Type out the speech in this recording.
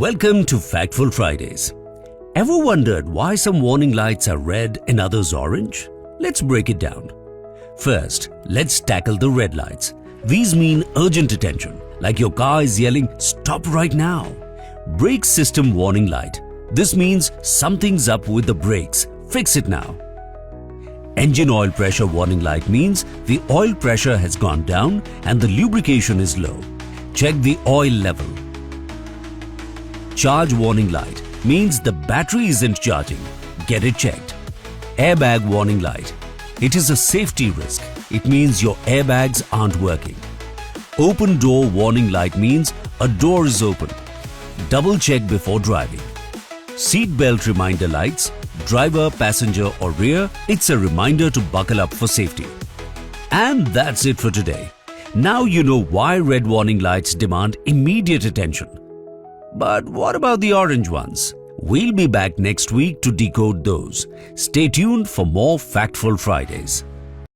Welcome to Factful Fridays. Ever wondered why some warning lights are red and others orange? Let's break it down. First, let's tackle the red lights. These mean urgent attention, like your car is yelling, "Stop right now." Brake system warning light. This means something's up with the brakes. Fix it now. Engine oil pressure warning light means the oil pressure has gone down and the lubrication is low. Check the oil level. Charge warning light means the battery isn't charging. Get it checked. Airbag warning light. It is a safety risk. It means your airbags aren't working. Open door warning light means a door is open. Double check before driving. Seat belt reminder lights. Driver, passenger or rear, it's a reminder to buckle up for safety. And that's it for today. Now you know why red warning lights demand immediate attention. But what about the orange ones? We'll be back next week to decode those. Stay tuned for more Factful Fridays.